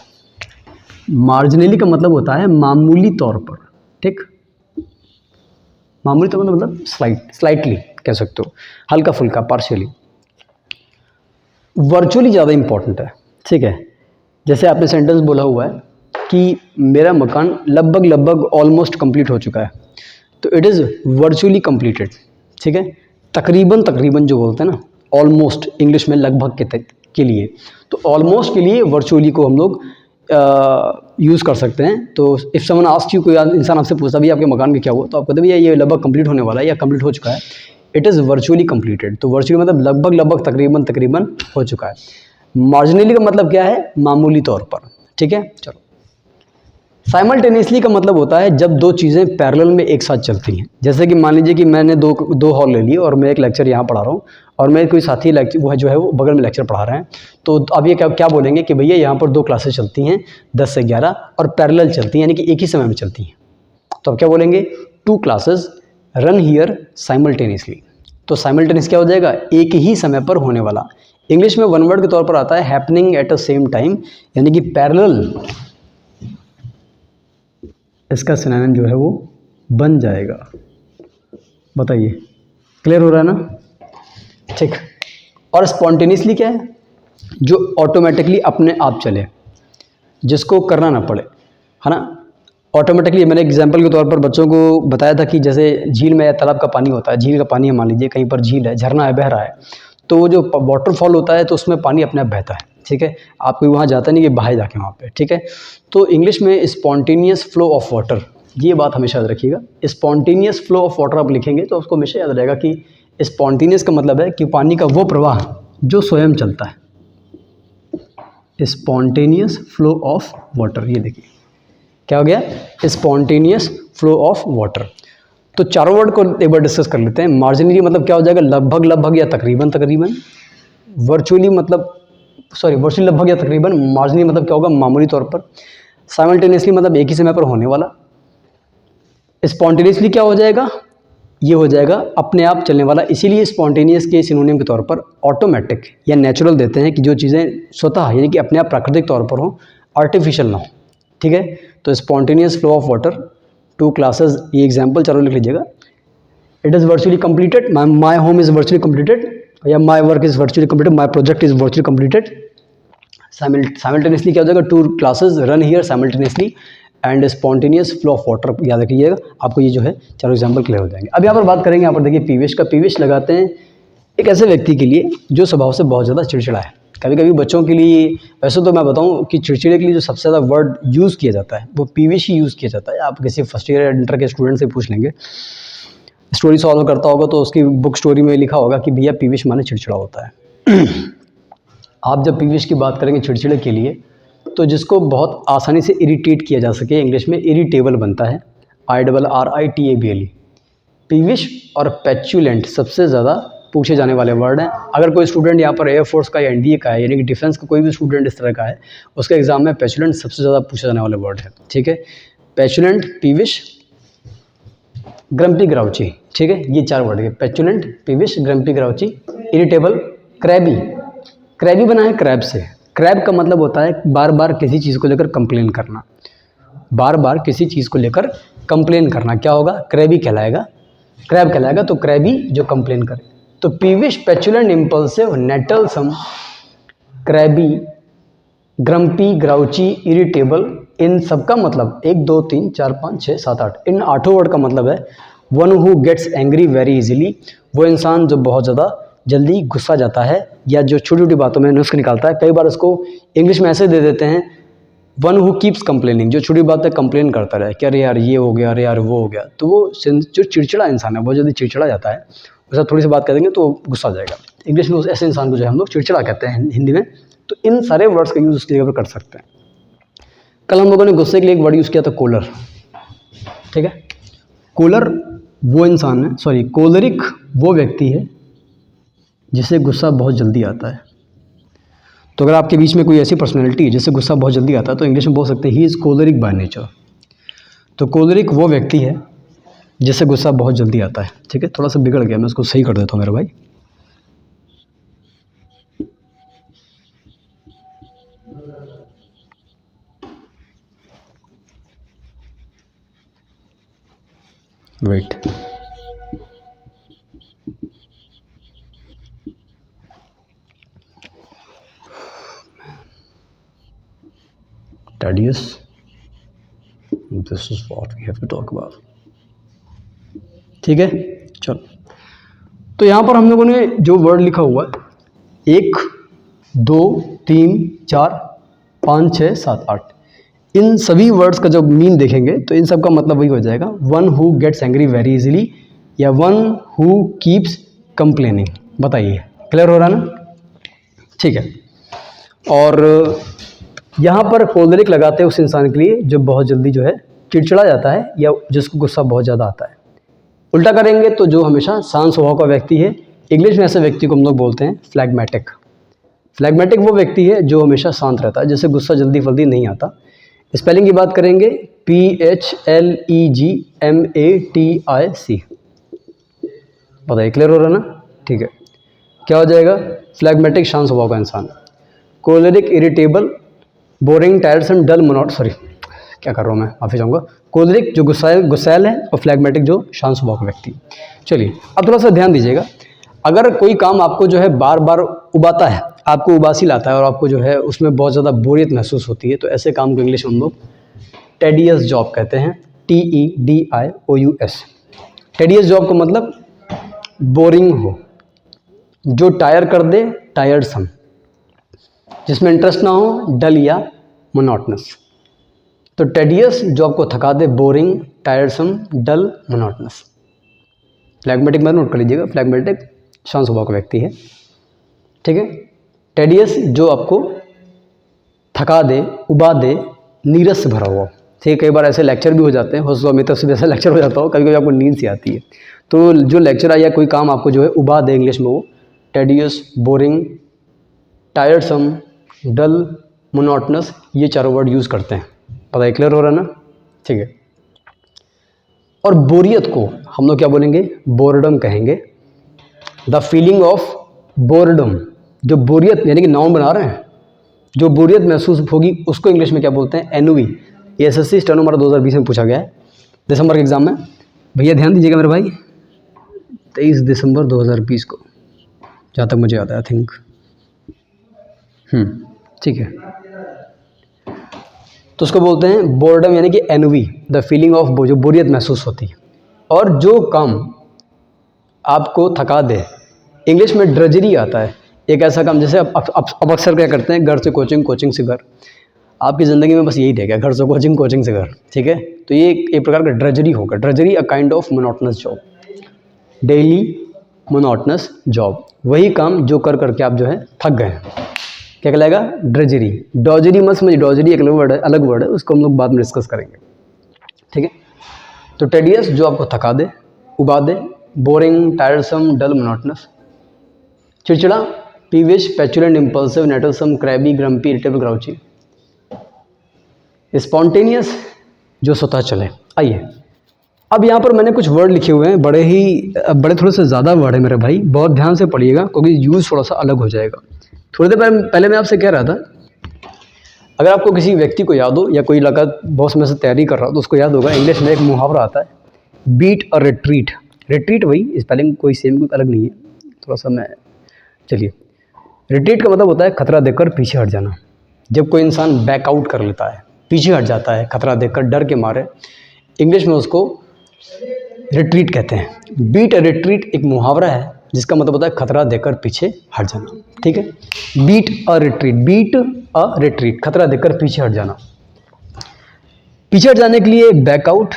मार्जिनली का मतलब होता है मामूली तौर पर। ठीक, मामूली तौर पर मतलब स्लाइटली कह सकते हो, हल्का फुल्का, पार्शियली। वर्चुअली ज़्यादा इंपॉर्टेंट है। ठीक है, जैसे आपने सेंटेंस बोला हुआ है कि मेरा मकान लगभग ऑलमोस्ट कंप्लीट हो चुका है, तो इट इज़ वर्चुअली कंप्लीटेड। ठीक है, तकरीबन जो बोलते हैं ना, ऑलमोस्ट इंग्लिश में लगभग के लिए। तो ऑलमोस्ट के लिए वर्चुअली को हम लोग यूज़ कर सकते हैं। तो इफ़ समवन आस्क्स यू, कोई इंसान आपसे पूछता भी आपके मकान में क्या हुआ, तो आप कहते भैया ये लगभग कंप्लीट होने वाला है या कंप्लीट हो चुका है, इट इज़ वर्चुअली कंप्लीटेड। तो वर्चुअली मतलब लगभग तकरीबन हो चुका है। मार्जिनली का मतलब क्या है, मामूली तौर पर, ठीक है। चलो, साइमल्टेनियसली का मतलब होता है जब दो चीज़ें पैरेलल में एक साथ चलती हैं। जैसे कि मान लीजिए कि मैंने दो हॉल ले लिए और मैं एक लेक्चर यहाँ पढ़ा रहा हूँ और मेरे कोई साथी लेक्चर वो बगल में लेक्चर पढ़ा रहे हैं। तो अब ये क्या बोलेंगे कि भैया यहाँ पर 2 क्लासेस चलती हैं 10 से 11 और पैरेलल चलती हैं, यानी कि एक ही समय में चलती हैं। तो अब क्या बोलेंगे, 2 क्लासेस रन हियर साइमल्टेनियसली। तो साइमल्टेनियस क्या हो जाएगा, एक ही समय पर होने वाला। इंग्लिश में वन वर्ड के तौर पर आता है happening at a same time, यानी कि पैरेलल, इसका सिनोनिम जो है वो बन जाएगा। बताइए, क्लियर हो रहा है ना, ठीक। और स्पॉन्टेनियसली क्या है, जो ऑटोमेटिकली अपने आप चले, जिसको करना ना पड़े, है ना। ऑटोमेटिकली मैंने एग्जांपल के तौर पर बच्चों को बताया था कि जैसे झील में या तालाब का पानी होता है, झील का पानी है, मान लीजिए कहीं पर झील है, झरना है, बह रहा है, तो वो जो वाटरफॉल होता है तो उसमें पानी अपने आप बहता है, ठीक है। आप कोई वहाँ जाता नहीं कि बहाए जाके वहाँ पे, ठीक है। तो इंग्लिश में स्पॉन्टेनियस फ्लो ऑफ वाटर, ये बात हमेशा याद रखिएगा। स्पॉन्टेनियस फ्लो ऑफ वाटर आप लिखेंगे तो उसको हमेशा याद रहेगा कि स्पॉन्टेनियस का मतलब है कि पानी का वो प्रवाह जो स्वयं चलता है। स्पॉन्टेनियस फ्लो ऑफ वाटर, ये देखिए क्या हो गया, स्पॉन्टेनियस फ्लो ऑफ वाटर। तो चारों वर्ड को एक बार डिस्कस कर लेते हैं। मार्जिनली मतलब क्या हो जाएगा, लगभग या तकरीबन। वर्चुअली लगभग या तकरीबन। मार्जिनली मतलब क्या होगा, मामूली तौर पर। साइमल्टेनियसली मतलब एक ही समय पर होने वाला। स्पॉन्टेनियसली क्या हो जाएगा, ये हो जाएगा अपने आप चलने वाला। इसीलिए स्पॉन्टेनियस के सिनोनिम के तौर पर ऑटोमेटिक या नेचुरल देते हैं कि जो चीज़ें स्वतः यानी कि अपने आप प्राकृतिक तौर पर हो, आर्टिफिशियल ना हो, ठीक है। तो spontaneous flow of water, 2 classes, ये एग्जाम्पल चारों लिख लीजिएगा। It is virtually completed, my home is virtually completed, या my work is virtually completed, my project is virtually completed. Simultaneously क्या हो जाएगा, 2 classes run here simultaneously and spontaneous flow of water, याद रखिएगा। आपको ये जो है चारों एग्जाम्पल क्लियर हो जाएंगे। अब यहाँ पर बात करेंगे, यहाँ पर देखिए पीविश का। पीविश लगाते हैं एक ऐसे व्यक्ति के लिए जो स्वभाव से बहुत ज़्यादा चिड़चिड़ा है। कभी कभी बच्चों के लिए, वैसे तो मैं बताऊं कि चिड़चिड़े के लिए जो सबसे ज़्यादा वर्ड यूज़ किया जाता है वो पीविश ही यूज़ किया जाता है। आप किसी फर्स्ट ईयर या इंटर के स्टूडेंट से पूछ लेंगे, स्टोरी सॉल्व करता होगा तो उसकी बुक स्टोरी में लिखा होगा कि भैया पीविश माने चिड़चिड़ा होता है। आप जब पीविश की बात करेंगे चिड़चिड़े के लिए, तो जिसको बहुत आसानी से इरिटेट किया जा सके, इंग्लिश में इरिटेबल बनता है, IRRITABLE। पीविश और पेचुलेंट सबसे ज़्यादा पूछे जाने वाले वर्ड हैं। अगर कोई स्टूडेंट यहाँ पर एयरफोर्स का या NDA का है, यानी कि डिफेंस का कोई भी स्टूडेंट इस तरह का है, उसके एग्जाम में पेचुलेंट सबसे ज़्यादा पूछे जाने वाले वर्ड है, ठीक है। पेचुलेंट, पीविश, ग्रम्पी ग्राउची, ठीक है। ये 4 वर्ड है, पेचुलेंट, पीविश, ग्रम्पी ग्राउची, इरिटेबल, क्रैबी। क्रैबी बना है क्रैब से। क्रैब का मतलब होता है बार बार किसी चीज़ को लेकर कंप्लेन करना, बार बार किसी चीज़ को लेकर कंप्लेन करना, क्या होगा, क्रैबी कहलाएगा, क्रैब कहलाएगा। तो क्रैबी जो कंप्लेन करे। तो पीविश, पेचुलेंट, इम्पल्सिव, नेटलसम, क्रैबी, ग्रम्पी, ग्राउची, इरिटेबल, इन सब का मतलब 1 2 3 4 5 6 7 8, इन 8 वर्ड का मतलब है one who gets angry very easily, वो इंसान जो बहुत ज़्यादा जल्दी गुस्सा जाता है या जो छोटी छोटी बातों में नुस्ख निकालता है। कई बार उसको इंग्लिश में ऐसे दे देते हैं, वन हु कीप्स कंप्लेनिंग, जो छोटी बात पे कंप्लेन करता रहे कि अरे यार ये हो गया, अरे यार वो हो गया। तो वो जो चिड़चिड़ा इंसान है, बहुत जल्दी चिड़चिड़ा जाता है, उसका थोड़ी सी बात कर देंगे तो गुस्सा आ जाएगा। इंग्लिश में ऐसे इंसान को जो है हम लोग चिड़चिड़ा कहते हैं हिंदी में। तो इन सारे वर्ड्स का यूज़ उसकी जगह पर कर सकते हैं। कल हम लोगों ने गुस्से के लिए एक वर्ड यूज़ किया था, कोलर, ठीक है। कोलर वो इंसान है, सॉरी कोलरिक वो व्यक्ति है जिसे गुस्सा बहुत जल्दी आता है। तो अगर आपके बीच में कोई ऐसी पर्सनैलिटी है जिससे गुस्सा बहुत जल्दी आता है, तो इंग्लिश में बोल सकते हैं ही इज़ कोलरिक बाय नेचर। तो कोलरिक वो व्यक्ति है जिससे गुस्सा बहुत जल्दी आता है, ठीक है। थोड़ा सा बिगड़ गया, मैं उसको सही कर देता हूँ मेरा भाई। Wait, Tedious, this is what we have to talk about, ठीक है। चलो, तो यहाँ पर हम लोगों ने जो वर्ड लिखा हुआ है 1 2 3 4 5 6 7 8, इन सभी वर्ड्स का जब मीन देखेंगे तो इन सब का मतलब वही हो जाएगा, one who gets angry very easily या वन हु कीप्स कंप्लेनिंग। बताइए, क्लियर हो रहा ना? ठीक है। और यहाँ पर कोलरिक लगाते हैं उस इंसान के लिए जो बहुत जल्दी जो है चिड़चिड़ा जाता है या जिसको गुस्सा बहुत ज़्यादा आता है। उल्टा करेंगे तो जो हमेशा शांत स्वभाव का व्यक्ति है, इंग्लिश में ऐसे व्यक्ति को हम लोग बोलते हैं फ्लैग्मेटिक। फ्लैग्मेटिक वो व्यक्ति है जो हमेशा शांत रहता है, जिसे गुस्सा जल्दी फल्दी नहीं आता। स्पेलिंग की बात करेंगे, PHLEGMATIC। बताइए, क्लियर हो रहा है ना? ठीक है, क्या हो जाएगा? फ्लैग्मेटिक, शांत स्वभाव का इंसान। कोलेरिक, इरिटेबल, बोरिंग, टायरसम, डल, मोनोट, सॉरी क्या कर रहा हूँ मैं, माफ़ी चाहूँगा। कोलेरिक जो गुस्सैल है और फ्लैग्मेटिक जो शांत स्वभाव का व्यक्ति। चलिए अब थोड़ा सा ध्यान दीजिएगा, अगर कोई काम आपको जो है बार बार उबाता है, आपको उबासी लाता है और आपको जो है उसमें बहुत ज़्यादा बोरियत महसूस होती है, तो ऐसे काम को इंग्लिश में हम लोग टेडियस जॉब कहते हैं। TEDIOUS। टेडियस जॉब का मतलब बोरिंग हो, जो टायर कर दे, टायर्डसम, जिसमें इंटरेस्ट ना हो, डल या मोनोटनस। तो टेडियस जो आपको थका दे, बोरिंग, टायर्डसम, डल, मोनोटनस। फ्लैग्मेटिक में नोट कर लीजिएगा, फ्लैग्मेटिक शांत स्वभाव का व्यक्ति है, ठीक है। टेडियस जो आपको थका दे, उबा दे, नीरस से भरा हुआ, ठीक है। कई बार ऐसे लेक्चर भी हो जाते हैं, हो सकता है मेरी तरफ से ऐसा लेक्चर हो जाता हो, कभी कभी आपको नींद सी आती है, तो जो लेक्चर या कोई काम आपको जो है उबा दे, इंग्लिश में वो टेडियस, बोरिंग, टायर्डसम, डल, मोनोटनस, ये चारों वर्ड यूज़ करते हैं। पता है, क्लियर हो रहा है ना? ठीक है। और बोरियत को हम लोग क्या बोलेंगे? बोर्डम कहेंगे। द फीलिंग ऑफ बोर्डम, जो बोरियत यानी कि नाउन बना रहे हैं, जो बोरियत महसूस होगी उसको इंग्लिश में क्या बोलते हैं? एनवी। ये SSC स्टेनो हमारा 2020 में पूछा गया है, दिसंबर के एग्जाम में। भैया ध्यान दीजिएगा मेरे भाई, 23 दिसंबर 2020 को, जहाँ तक मुझे याद है, आई थिंक। ठीक है, तो उसको बोलते हैं बोर्डम यानी कि एनवी, द फीलिंग ऑफ, जो बोरियत महसूस होती है। और जो काम आपको थका दे, इंग्लिश में ड्रजरी आता है, एक ऐसा काम जैसे अब अक्सर क्या करते हैं, घर से कोचिंग, कोचिंग से घर। आपकी ज़िंदगी में बस यही रहेगा, घर से कोचिंग, कोचिंग से घर, ठीक है। तो ये एक प्रकार का ड्रजरी होगा। Drudgery a kind of monotonous job, daily monotonous job, वही काम जो कर करके आप जो है थक गए हैं, क्या कहलाएगा? ड्रजरी। डॉजरी मत समझिए, डॉजरी एक अलग वर्ड है, उसको हम लोग बाद में डिस्कस करेंगे, ठीक है। तो टेडियस जो आपको थका दे, उबा दे, बोरिंग, टायरसम, डल, मोनोटनस। चिड़चिड़ा, peevish, petulant, impulsive, nettlesome, crabby, grumpy, irritable, grouchy. Spontaneous, जो स्वतः चले। आइए अब यहाँ पर मैंने कुछ वर्ड लिखे हुए हैं, बड़े थोड़े से ज़्यादा वर्ड है मेरे भाई, बहुत ध्यान से पढ़िएगा क्योंकि यूज़ थोड़ा सा अलग हो जाएगा। थोड़ी देर पहले मैं आपसे कह रहा था, अगर आपको किसी व्यक्ति को याद हो या कोई लगा बहुत समय से तैयारी कर रहा हो तो उसको याद होगा, इंग्लिश में एक मुहावरा आता है, बीट और रिट्रीट। रिट्रीट वही, स्पेलिंग कोई सेम, कोई अलग नहीं है, थोड़ा सा मैं, चलिए। रिट्रीट का मतलब होता है खतरा देखकर पीछे हट जाना। जब कोई इंसान बैकआउट कर लेता है, पीछे हट जाता है खतरा देखकर, डर के मारे, इंग्लिश में उसको रिट्रीट कहते हैं। बीट और रिट्रीट एक मुहावरा है जिसका मतलब होता है खतरा देकर पीछे हट जाना, ठीक है। बीट और रिट्रीट, बीट और रिट्रीट, खतरा देकर पीछे हट जाना। पीछे हट जाने के लिए बैकआउट,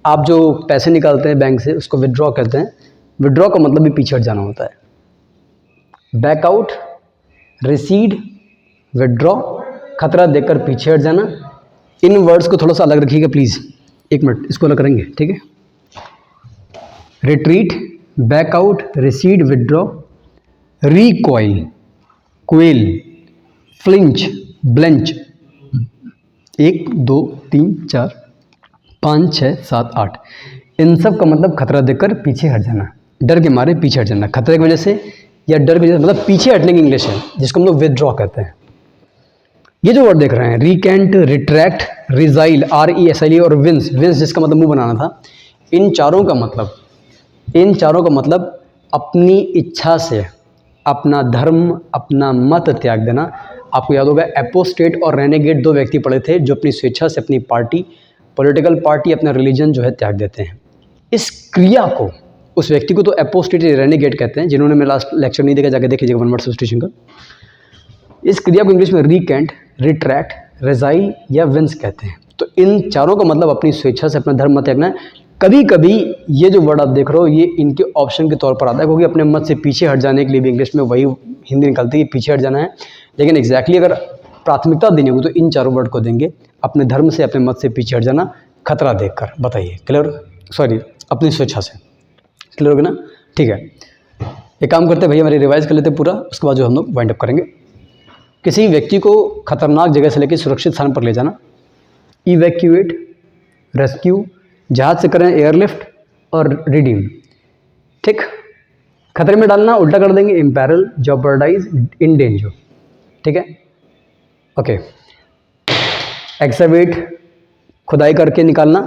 आप जो पैसे निकालते हैं बैंक से उसको विड्रॉ कहते हैं। विड्रॉ का मतलब भी पीछे हट जाना होता है। बैकआउट, रिसीड, विड्रॉ, खतरा देकर पीछे हट जाना। इन वर्ड्स को थोड़ा सा अलग रखिएगा प्लीज़, एक मिनट इसको अलग करेंगे, ठीक है। Retreat, back out, recede, withdraw, recoil, quail, flinch, blench. 1 2 3 4 5 6 7 8, इन सब का मतलब खतरा देखकर पीछे हट जाना, डर के मारे पीछे हट जाना, खतरे की वजह से या डर की वजह से, मतलब पीछे हटने की इंग्लिश है जिसको हम लोग विदड्रॉ कहते हैं। ये जो वर्ड देख रहे हैं, रिकेंट, रिट्रैक्ट, रिजाइल, RESIL और विंस, विंस जिसका मतलब मुंह बनाना था, इन चारों का मतलब अपनी इच्छा से अपना धर्म, अपना मत त्याग देना। आपको याद होगा एपोस्टेट और रेनेगेट 2 व्यक्ति पढ़े थे जो अपनी स्वेच्छा से अपनी पार्टी, पॉलिटिकल पार्टी, अपना रिलीजन जो है त्याग देते हैं। इस क्रिया को उस व्यक्ति को तो एपोस्टेट रेनेगेट कहते हैं। जिन्होंने मेरा लास्ट लेक्चर नहीं देखा जाके देखिएगा वन वर्ड सब्स्टिट्यूशन का। इस क्रिया को इंग्लिश में रिकेंट, रिट्रैक्ट, रेजाइल या विंस कहते हैं। तो इन चारों का मतलब अपनी स्वेच्छा से अपना धर्म मत त्यागना है। कभी कभी ये जो वर्ड आप देख रहे हो ये इनके ऑप्शन के तौर पर आता है, क्योंकि अपने मत से पीछे हट जाने के लिए भी इंग्लिश में वही हिंदी निकलती है, पीछे हट जाना है। लेकिन एग्जैक्टली अगर प्राथमिकता देनी होगी तो इन चारों वर्ड को देंगे, अपने धर्म से, अपने मत से पीछे हट जाना, खतरा देखकर। बताइए, क्लियर? सॉरी, अपनी स्वेच्छा से। क्लियर होगा ना? ठीक है, एक काम करते हैं भैया, हमारी रिवाइज कर लेते हैं पूरा, उसके बाद जो हम लोग वाइंड अप करेंगे। किसी व्यक्ति को खतरनाक जगह से लेकर सुरक्षित स्थान पर ले जाना, इवैक्यूएट, रेस्क्यू, जहाज से करें एयरलिफ्ट, और रिडीम। ठीक, खतरे में डालना उल्टा कर देंगे, इम्पैरल, जॉपर्डाइज, इन डेंजर। ठीक है, ओके। एक्सवेट, खुदाई करके निकालना,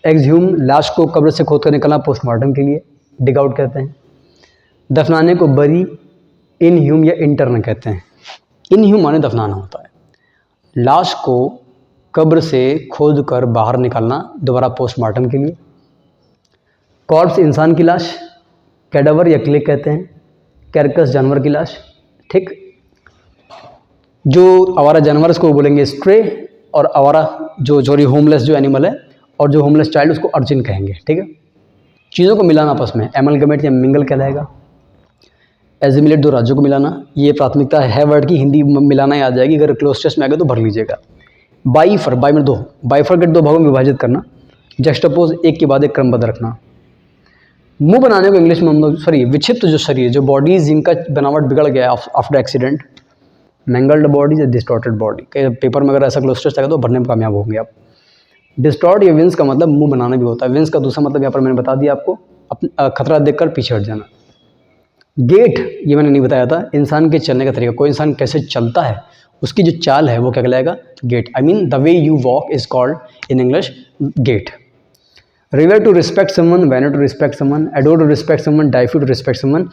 एक्सह्यूम, लाश को कब्र से खोद कर निकालना पोस्टमार्टम के लिए, डिग आउट कहते हैं। दफनाने को बरी, इनह्यूम या इंटर्न कहते हैं। इनह्यूम माने दफनाना होता है। लाश को कब्र से खोद कर बाहर निकालना दोबारा पोस्टमार्टम के लिए। कॉर्प्स, इंसान की लाश, कैडावर या क्ले कहते हैं। कैरकस, जानवर की लाश। ठीक, जो आवारा जानवर उसको बोलेंगे स्ट्रे, और आवारा जो होमलेस जो एनिमल है और जो होमलेस चाइल्ड उसको अर्जिन कहेंगे। ठीक है, चीज़ों को मिलाना आपस में एमलगमेट या मिंगल कहलाएगा। एजिमिलेट, दो राज्यों को मिलाना, ये प्राथमिकता है वर्ड की, हिंदी मिलाना ही आ जाएगी, अगर क्लोज में आ गए तो भर लीजिएगा। बाईफर, बाई में दो, बाइफरकेट, दो भागों में विभाजित करना। जस्टपोज, एक के बाद एक क्रमबद्ध रखना। मुंह बनाने को इंग्लिश में हम लोग, सॉरी, विक्षिप्त जो शरीर, जो बॉडीज जिनका बनावट बिगड़ गया आफ्टर एक्सीडेंट, मैंगल्ड बॉडीज या डिस्टॉर्टेड बॉडी। कई पेपर में अगर ऐसा क्लोज आएगा तो भरने में कामयाब होंगे आप। डिस्टॉर्ट या विंस का मतलब मुंह बनाना भी होता है। विंस का दूसरा मतलब यहाँ पर मैंने बता दिया आपको, खतरा देखकर पीछे हट जाना। गेट, ये मैंने नहीं बताया था, इंसान के चलने का तरीका, कोई इंसान कैसे चलता है उसकी जो चाल है वो क्या कहलाएगा? Gait. I mean the way you walk is called in English gait. Revere, to respect someone, venerate, to respect someone, adore, to respect someone, deify, to respect someone,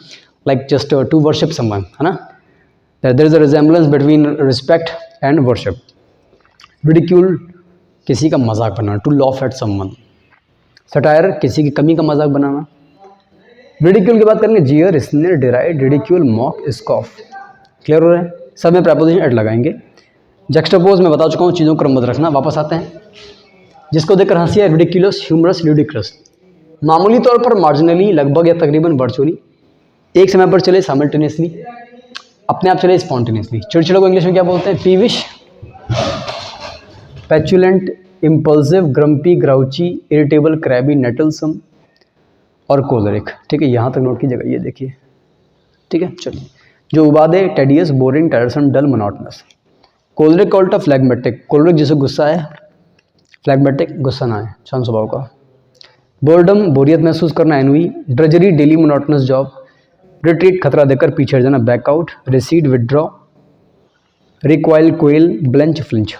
like just to worship someone, है ना? There is a resemblance between respect and worship. Ridicule, किसी का मजाक बनाना, to laugh at someone. Satire, किसी की कमी का मजाक बनाना। रिडिक्यूल की बात करेंगे, jeer, sneer, deride, ridicule, mock, scoff. Clear हो रहा है? सब में प्रेपोजिशन एड लगाएंगे। जक्सटापोज में बता चुका हूँ, चीज़ों को क्रमबद्ध रखना। वापस आते हैं, जिसको देखकर हंसी है, रिडिक्यूलस, ह्यूमरस, ल्यूडिक्रस। मामूली तौर पर, मार्जिनली, लगभग या तकरीबन, वर्चुअली, एक समय पर चले, साइमल्टेनियसली, अपने आप चले, स्पॉन्टेनियसली। चिड़चिड़ों को इंग्लिश में क्या बोलते हैं? पीविश, पेचुलेंट, इम्पल्सिव, ग्रम्पी, ग्राउची, इरिटेबल, क्रैबी, नेटलसम और कोलरिक। ठीक है, यहाँ तक नोट कीजिएगा, ये देखिए। ठीक है, चलिए। जो उबादे, टेडियस, बोरिंग, टायरसम, डल, मोनोटोनस। कोलरिक का उल्टा फ्लैगमेटिक। कोलरिक जिसे गुस्सा है, फ्लैगमेटिक गुस्सा ना है, शांत स्वभाव का। बोर्डम, बोरियत महसूस करना, ennui. Drudgery, daily monotonous job. Retreat, खतरा देकर पीछे हट जाना, back out. Recede, withdraw. Recoil, quail, blench, flinch.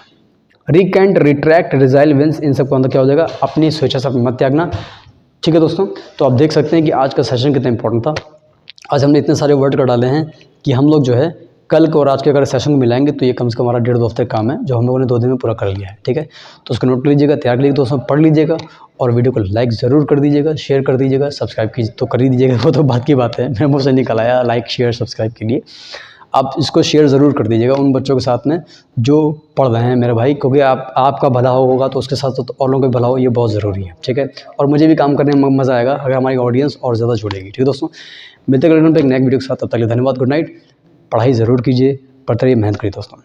Recant, retract, resile, wince, इन सब का अंदर क्या हो जाएगा? अपनी स्वेच्छा से मत त्यागना। ठीक है दोस्तों, तो आप देख सकते हैं कि आज का सेशन कितना इंपॉर्टेंट था। आज हमने इतने सारे वर्ड कर डाले हैं कि हम लोग जो है कल को और आज के अगर सेशन को मिलाएंगे तो ये कम से कम हमारा 1.5-2 हफ्ते का काम है, जो हम लोगों ने 2 दिन में पूरा कर लिया है। ठीक है, तो उसको नोट कर लीजिएगा, तैयार कर लीजिएगा दोस्तों, पढ़ लीजिएगा और वीडियो को लाइक ज़रूर कर दीजिएगा, शेयर कर दीजिएगा, सब्सक्राइब की तो कर ही दीजिएगा, वो तो बात की बात है, मैं मुँह से निकल आया लाइक शेयर सब्सक्राइब के लिए। आप इसको शेयर ज़रूर कर दीजिएगा उन बच्चों के साथ में जो पढ़ रहे हैं मेरे भाई, क्योंकि आपका भला होगा तो उसके साथ साथ और लोगों का भला हो, ये बहुत ज़रूरी है। ठीक है, और मुझे भी काम करने में मज़ा आएगा अगर हमारी ऑडियंस और ज़्यादा जुड़ेगी। ठीक है दोस्तों, मिलते हैं अगले दिन पे एक नए वीडियो के साथ, तब तक के लिए धन्यवाद, गुड नाइट। पढ़ाई ज़रूर कीजिए, पढ़ते रहिए, मेहनत करिए दोस्तों।